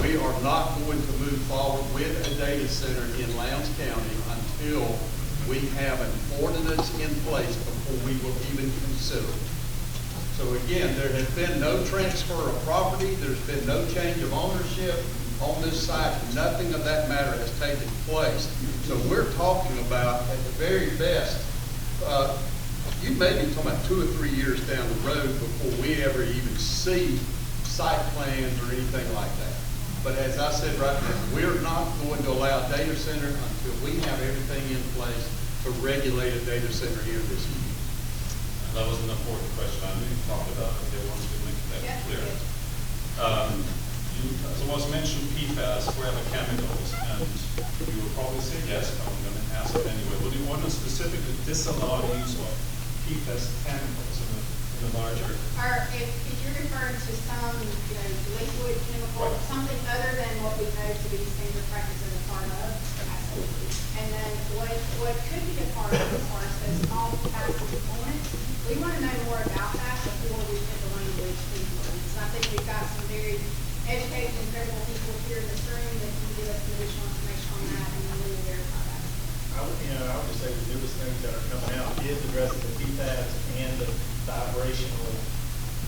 we are not going to move forward with a data center in Lowndes County until we have an ordinance in place before we will even consider it. So again, there has been no transfer of property, there's been no change of ownership on this site, nothing of that matter has taken place. So we're talking about, at the very best, you may be talking about 2 or 3 years down the road before we ever even see site plans or anything like that. But as I said right now, we're not going to allow data center until we have everything in place to regulate a data center here this year. That was an important question. I knew you talked about it, but they wanted to make that clear. So was mentioned PFAS, forever chemicals, and you will probably say yes, but I'm going to ask it anyway. Will the ordinance specifically disallow the use of PFAS chemicals in the larger? Or if you're referring to some, liquid chemical, something other than what we know to be standard practice as a part of, absolutely. And then what could be a part of as far as those small capacity components, we want to know more about that before we put the language in place. I think we've got some very educated and credible people here in this room that can give us additional information on that, and then we will verify that. I would just say the newest things that are coming out is addressing the PFAS and the vibrational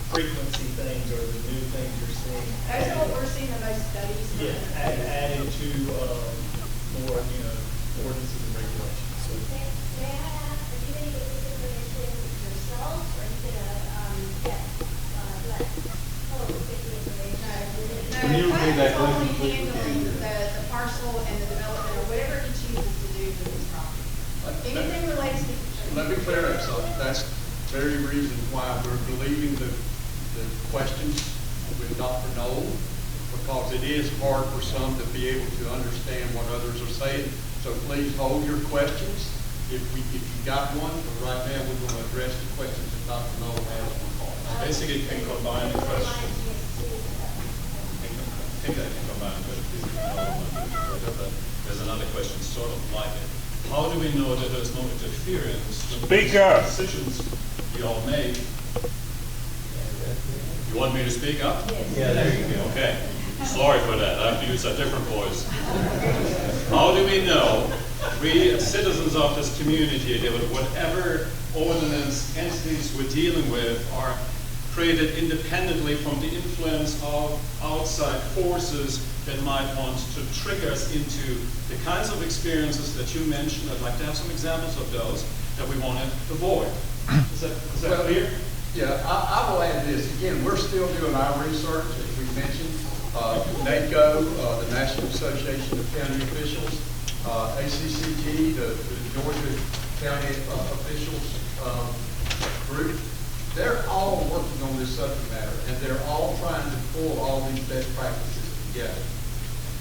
frequency things, or the new things you're seeing. That's what we're seeing in most studies. Yeah, added to more, ordinances and regulations. So, may I ask, are you going to get this information yourselves, or are you going to let Cole get the information? No, When you read that, Cole is please, only handling the parcel and the development, or whatever he chooses to do with his property. Anything related to. Let me clear up something. That's the very reason why we're believing the questions with Dr. Knoll, because it is hard for some to be able to understand what others are saying. So please hold your questions. If you got one, but right now we're going to address the questions that Dr. Knoll has on call. Basically, can combine the questions. I think I can combine the questions. There's another question sort of like it. How do we know that there's no interference with the decisions you all make? You want me to speak up? Yes. Yeah, there you go. Okay. Sorry for that. I have to use a different voice. How do we know, we as citizens of this community, that whatever ordinance entities we're dealing with are created independently from the influence of outside forces that might want to trigger us into the kinds of experiences that you mentioned? I'd like to have some examples of those that we want to avoid. Is that clear? Yeah, I will add this. Again, we're still doing our research, as we mentioned. NACO, the National Association of County Officials, ACCG, the Georgia County Officials group, they're all working on this subject matter, and they're all trying to pull all these best practices together.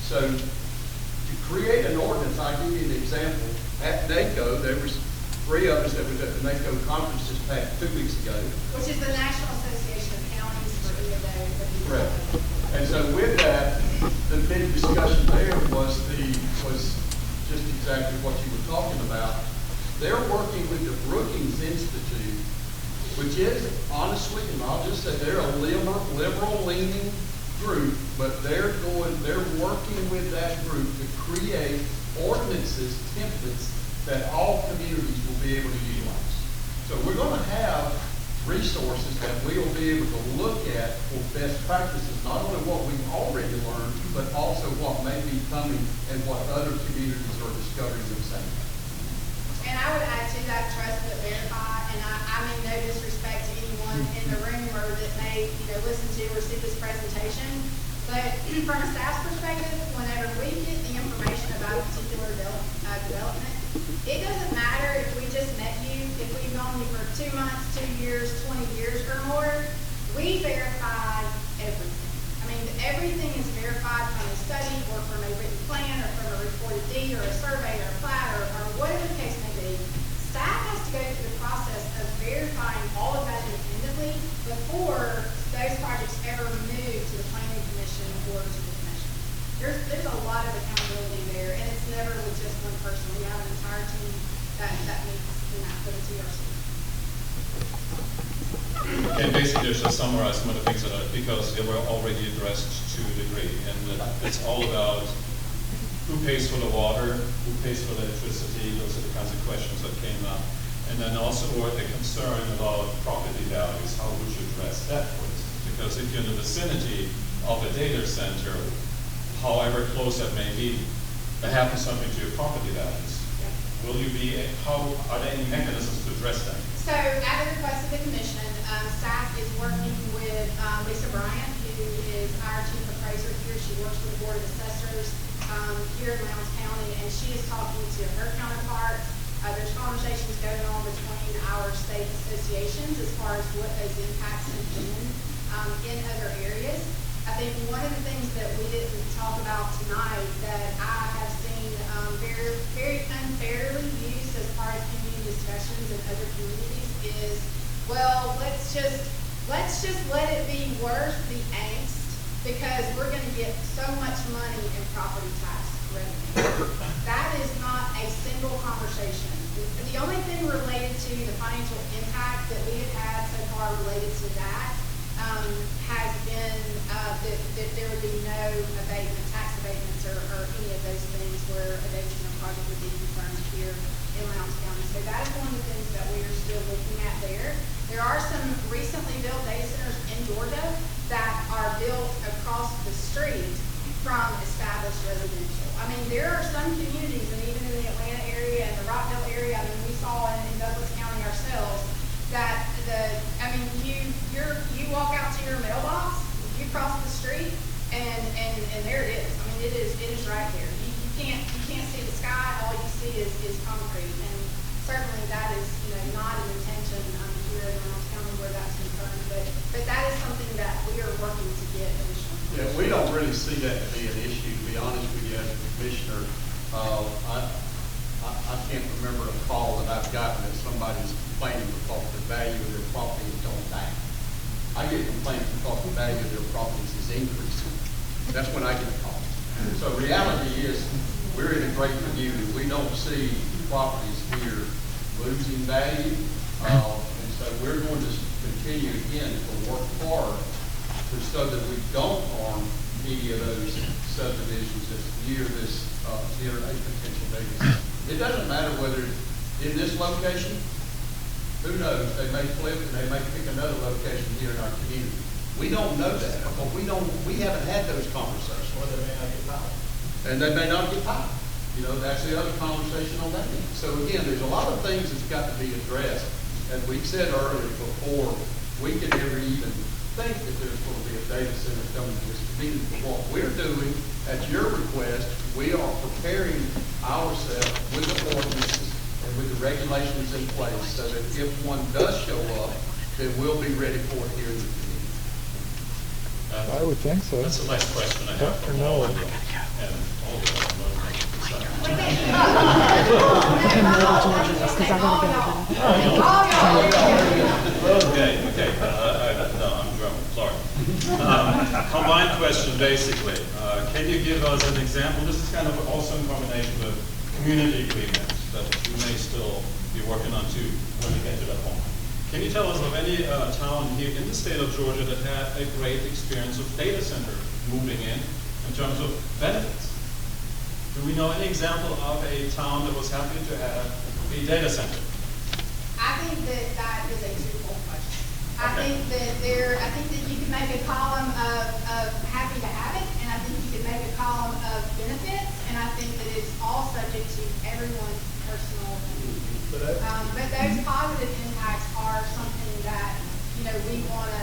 So to create an ordinance, I'll give you an example. At NACO, there was 3 of us that was at the NACO conference just past 2 weeks ago. Which is the National Association of Counties for EOW. Correct. And so with that, the big discussion there was just exactly what you were talking about. They're working with the Brookings Institute, which is, honestly, and I'll just say they're a liberal-leaning group, but they're working with that group to create ordinances, templates, that all communities will be able to utilize. So we're going to have resources that we'll be able to look at for best practices, not only what we've already learned, but also what may be coming and what other communities are discovering themselves. And I would add to that, trust but verify, and I mean no disrespect to anyone in the room or that may listen to or see this presentation, but from a staff's perspective, whenever we get the information about a particular development, it doesn't matter if we just met you, if we've known you for 2 months, 2 years, 20 years or more, we verify everything. I mean, everything is verified from a study or from a written plan or from a reported deed or a survey or a plat or whatever the case may be. Staff has to go through the process of verifying all of that independently before those projects ever move to the planning commission or to the commission. There's a lot of accountability there, and it's never with just one person. We have an entire team that meets in that for the TRC. Okay, basically, just summarize some of the things that are, because they were already addressed to a degree, and it's all about who pays for the water, who pays for the electricity. Those are the kinds of questions that came up. And then also a concern about property values. How would you address that, for instance? Because if you're in the vicinity of a data center, however close that may be, that happens something to your property values. Will you be, are there any mechanisms to address that? So at the request of the commission, staff is working with Lisa Bryant, who is our chief appraiser here. She works with the Board of Assessors here in Lowndes County, and she is talking to her counterparts. There's conversations going on between our state associations as far as what those impacts have been in other areas. I think one of the things that we didn't talk about tonight that I have seen very, very unfairly used as far as community discussions in other communities is, well, let's just let it be worth the angst because we're going to get so much money in property tax revenue. That is not a single conversation. The only thing related to the financial impact that we have had so far related to that has been that there would be no abatement, tax abatements or any of those things where a data center project would be confirmed here in Lowndes County. So that is one of the things that we are still looking at there. There are some recently built data centers in Georgia that are built across the street from established residential. I mean, there are some communities, and even in the Atlanta area and the Rockville area, I mean, we saw in Douglas County ourselves, that you walk out to your mailbox, you cross the street, and there it is. I mean, it is right there. You can't see the sky. All you see is concrete, and certainly that is not an intention here in Lowndes County where that's concerned. But that is something that we are working to get additional. Yeah, we don't really see that to be an issue, to be honest with you, as a commissioner. I can't remember a call that I've gotten that somebody's complaining because the value of their property is going down. I get complaints because the value of their properties is increasing. That's when I get a call. So reality is, we're in a great community. We don't see properties here losing value. And so we're going to continue again to work hard so that we don't harm any of those subdivisions that's near this near a potential vacancy. It doesn't matter whether in this location, who knows, they may flip and they may pick another location here in our community. We don't know that because we haven't had those conversations. Or they may not get power. And they may not get power. That's the other conversation on that end. So again, there's a lot of things that's got to be addressed. As we said earlier, before we can ever even think that there's going to be a data center coming to this community. But what we're doing, at your request, we are preparing ourselves with the ordinances and with the regulations in place so that if one does show up, then we'll be ready for it here in the community. I would think so. That's the last question I have for all of you. And all of you. Okay. No, I'm drunk. Sorry. Combined question, basically. Can you give us an example? This is kind of also in combination with community agreements that we may still be working on too when we get to that point. Can you tell us of any town here in the state of Georgia that had a great experience of data center moving in terms of benefits? Do we know any example of a town that was happy to have a data center? I think that is a twofold question. Okay. I think that you can make a column of happy to have it, and I think you can make a column of benefits, and I think that it's all subject to everyone's personal opinion. But those positive impacts are something that we want to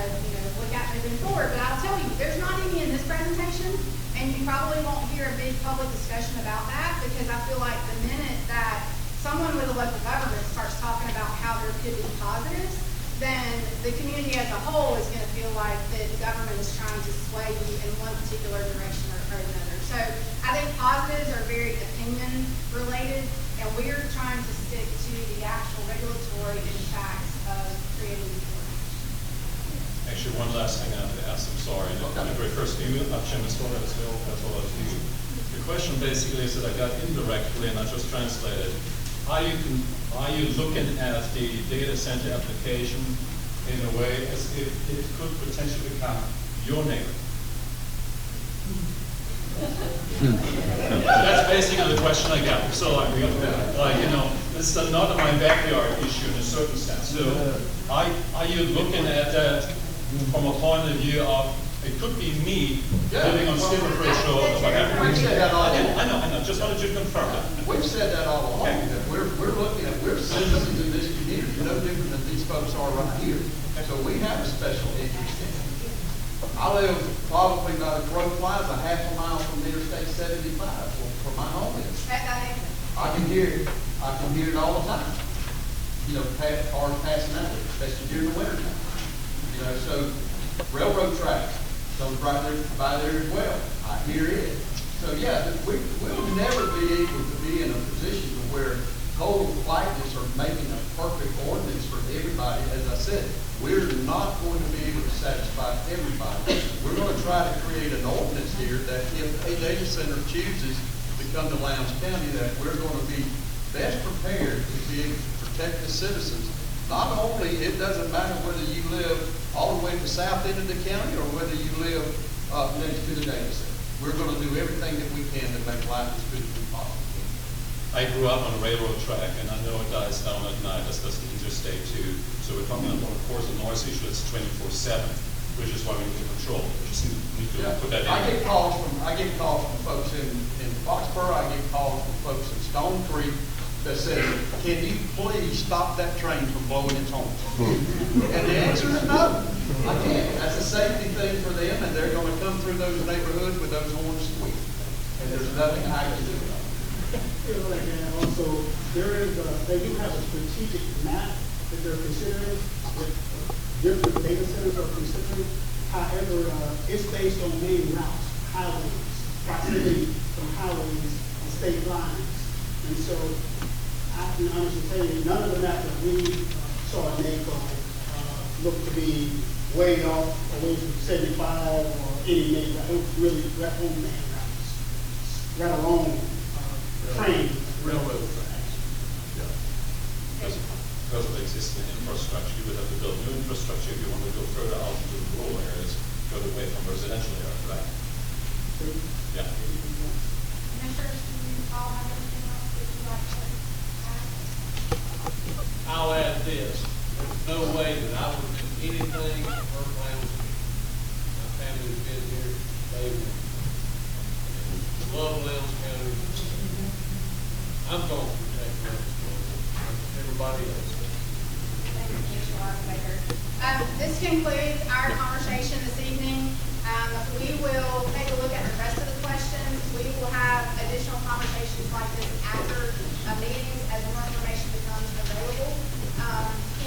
look at moving forward. But I'll tell you, there's not any in this presentation, and you probably won't hear a big public discussion about that because I feel like the minute that someone with a local government starts talking about how there could be positives, then the community as a whole is going to feel like that the government is trying to sway you in one particular direction or another. So I think positives are very opinion related, and we're trying to stick to the actual regulatory impacts of creating these ordinances. Actually, one last thing I have to ask. I'm sorry. The very first thing, Jim is for as well. That's all I do. The question basically is that I got indirectly, and I just translated. are you looking at the data center application in a way as if it could potentially become your neighbor? That's basically the question I got. So this is not my backyard issue in a certain sense. So are you looking at that from a point of view of, it could be me living on Skid Row or whatever? We've said that all along. I know, just wanted you to confirm it. We've said that all along, that we're looking at, we're citizens in this community, no different than these folks are right here. So we have a special interest in it. I live probably about a crow flies a half a mile from Interstate 75 where my home is. I can hear it all the time. You know, cars passing out there, especially during the winter time. You know, so railroad tracks goes right there by there as well. I hear it. So yeah, we'll never be able to be in a position where total politeness or making a perfect ordinance for everybody. As I said, we're not going to be able to satisfy everybody. We're going to try to create an ordinance here that if a data center chooses to come to Lowndes County, that we're going to be best prepared to be able to protect the citizens. Not only, it doesn't matter whether you live all the way to the south end of the county or whether you live next to the data center. We're going to do everything that we can to make life as good as we possibly can. I grew up on a railroad track, and I know it dies down at night. That's the interstate too. So we're talking about, of course, a noise issue that's 24/7, which is why we need to control. We just need to put that in. I get calls from folks in Foxborough. I get calls from folks in Stone Creek that says, "Can you please stop that train from blowing its horn?" And the answer is no. I can't. That's a safety thing for them, and they're going to come through those neighborhoods with those horns squeaking. And there's nothing I can do about it. And also, they do have a strategic map that they're considering, that different data centers are considering. However, it's based on main routes, highways, proximity from highways and state lines. And so, I can honestly tell you, none of the maps that we saw in NACO looked to be way off, away from 75 or any main route. It was really their own main routes, let alone train railroad tracks. Because of the existing infrastructure, you would have to build new infrastructure if you want to go further out into the rural areas, go away from residential areas, right? Yeah. Commissioners, do you all have anything else that you'd like to add? I'll add this. There's no way that I would do anything to hurt Lowndes. My family's been here, they love Lowndes County. I'm going to protect Lowndes County, everybody else. Thank you, Commissioner Baker. This concludes our conversation this evening. We will take a look at the rest of the questions. We will have additional conversations like this after meetings as more information becomes available.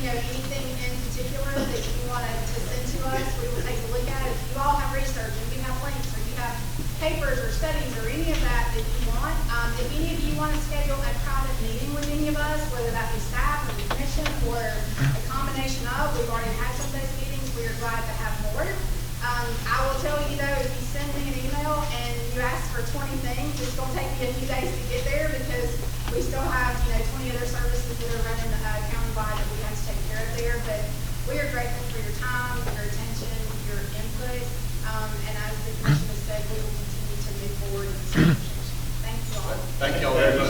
Anything in particular that you wanted to send to us, we will take a look at it. If you all have research, if you have links, or you have papers or studies or any of that you want, if any of you want to schedule a private meeting with any of us, whether that be staff or the commission or a combination of, we've already had some of those meetings, we are glad to have more. I will tell you though, if you send me an email and you ask for 20 things, it's going to take me a few days to get there because we still have 20 other services that are running countywide that we have to take care of there. But we are grateful for your time, your attention, your input, and as the commission has said, we will continue to move forward in this conversation. Thank you all. Thank you all very much.